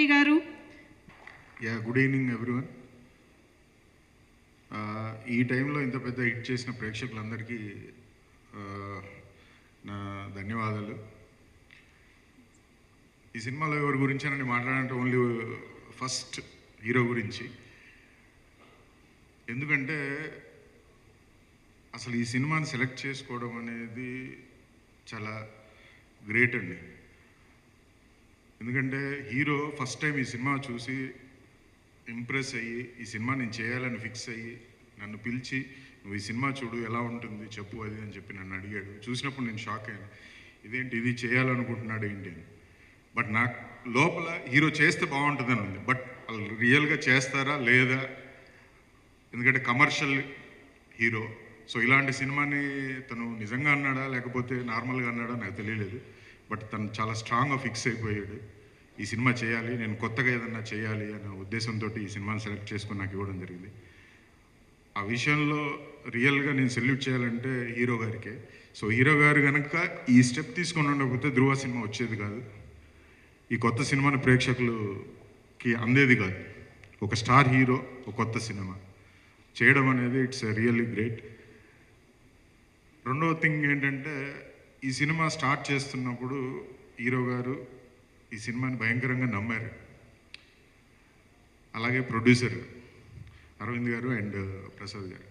రెడ్డి గారు. Good evening everyone. ఈ టైంలో ఇంత పెద్ద హిట్ చేసిన ప్రేక్షకులందరికీ నా ధన్యవాదాలు. ఈ సినిమాలో ఎవరి గురించి అని మాట్లాడాలంటే ఓన్లీ ఫస్ట్ హీరో గురించి. ఎందుకంటే అసలు ఈ సినిమాని సెలెక్ట్ చేసుకోవడం అనేది చాలా గ్రేట్ అండి. ఎందుకంటే హీరో ఫస్ట్ టైం ఈ సినిమా చూసి ఇంప్రెస్ అయ్యి ఈ సినిమా నేను చేయాలని ఫిక్స్ అయ్యి నన్ను పిలిచి నువ్వు ఈ సినిమా చూడు ఎలా ఉంటుంది చెప్పు అది అని చెప్పి నన్ను అడిగాడు. చూసినప్పుడు నేను షాక్ అయ్యాను, ఇదేంటి ఇది చేయాలనుకుంటున్నాడు ఏంటి అని. బట్ నాకు లోపల హీరో చేస్తే బాగుంటుందని ఉంది. బట్ వాళ్ళు రియల్గా చేస్తారా లేదా, ఎందుకంటే కమర్షియల్ హీరో. సో ఇలాంటి సినిమాని తను నిజంగా అన్నాడా లేకపోతే నార్మల్గా అన్నాడా నాకు తెలియలేదు. బట్ తను చాలా స్ట్రాంగ్గా ఫిక్స్ అయిపోయాడు, ఈ సినిమా చేయాలి, నేను కొత్తగా ఏదన్నా చేయాలి అనే ఉద్దేశంతో ఈ సినిమాని సెలెక్ట్ చేసుకుని నాకు ఇవ్వడం జరిగింది. ఆ విషయంలో రియల్గా నేను సెల్యూట్ చేయాలంటే హీరో గారికే. సో హీరో గారు కనుక ఈ స్టెప్ తీసుకొని ఉండకపోతే ధ్రువ సినిమా వచ్చేది కాదు, ఈ కొత్త సినిమాని ప్రేక్షకులకి అందేది కాదు. ఒక స్టార్ హీరో ఒక కొత్త సినిమా చేయడం అనేది ఇట్స్ రియల్లీ గ్రేట్. రెండవ థింగ్ ఏంటంటే ఈ సినిమా స్టార్ట్ చేస్తున్నప్పుడు హీరో గారు ఈ సినిమాని భయంకరంగా నమ్మారు. అలాగే ప్రొడ్యూసర్ అరవింద్ గారు అండ్ ప్రసాద్ గారు,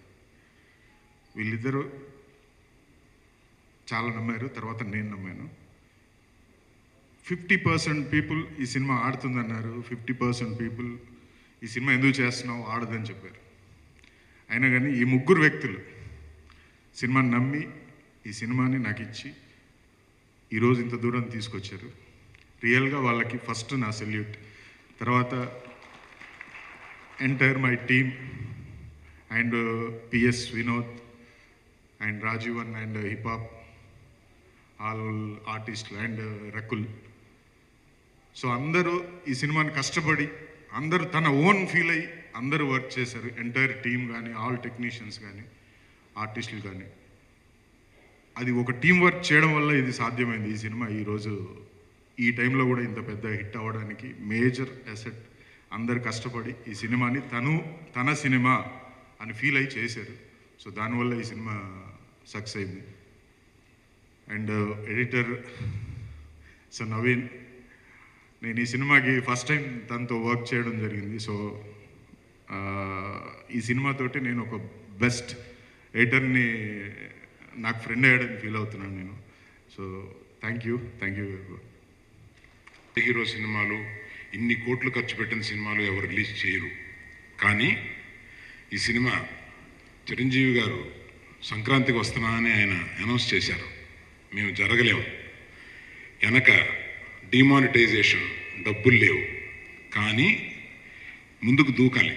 వీళ్ళిద్దరూ చాలా నమ్మారు. తర్వాత నేను నమ్మాను. 50% పీపుల్ ఈ సినిమా ఆడుతుందన్నారు, 50% పీపుల్ ఈ సినిమా ఎందుకు చేస్తున్నావు ఆడదని చెప్పారు. అయినా కానీ ఈ ముగ్గురు వ్యక్తులు సినిమాని నమ్మి ఈ సినిమాని నాకు ఇచ్చి ఈరోజు ఇంత దూరం తీసుకొచ్చారు. రియల్గా వాళ్ళకి ఫస్ట్ నా సెల్యూట్. తర్వాత entire my team and PS Vinod and Rajeevan and hip hop all ఆర్టిస్టులు అండ్ రకుల్. సో అందరూ ఈ సినిమాని కష్టపడి అందరూ తన ఓన్ ఫీల్ అయ్యి అందరూ వర్క్ చేశారు. ఎంటైర్ టీమ్ కానీ ఆల్ టెక్నీషియన్స్ కానీ ఆర్టిస్టులు కానీ. అది ఒక టీం వర్క్ చేయడం వల్ల ఇది సాధ్యమైంది. ఈ సినిమా ఈరోజు ఈ టైంలో కూడా ఇంత పెద్ద హిట్ అవ్వడానికి మేజర్ అసెట్ అందరు కష్టపడి ఈ సినిమాని తన సినిమా అని ఫీల్ అయ్యి చేశారు. సో దానివల్ల ఈ సినిమా సక్సెస్ అయింది. అండ్ ఎడిటర్ సో నవీన్, నేను ఈ సినిమాకి ఫస్ట్ టైం తనతో వర్క్ చేయడం జరిగింది. సో ఈ సినిమాతోటి నేను ఒక బెస్ట్ ఎడిటర్ని నాకు ఫ్రెండ్ అయ్యాడని ఫీల్ అవుతున్నాను నేను. సో థ్యాంక్ యూ హీరో సినిమాలు ఇన్ని కోట్లు ఖర్చు పెట్టిన సినిమాలు ఎవరు రిలీజ్ చేయరు. కానీ ఈ సినిమా చిరంజీవి గారు సంక్రాంతికి వస్తున్నా అని ఆయన అనౌన్స్ చేశారు. మేము జరగలేము, వెనక డిమానిటైజేషన్ డబ్బులు లేవు, కానీ ముందుకు దూకాలి.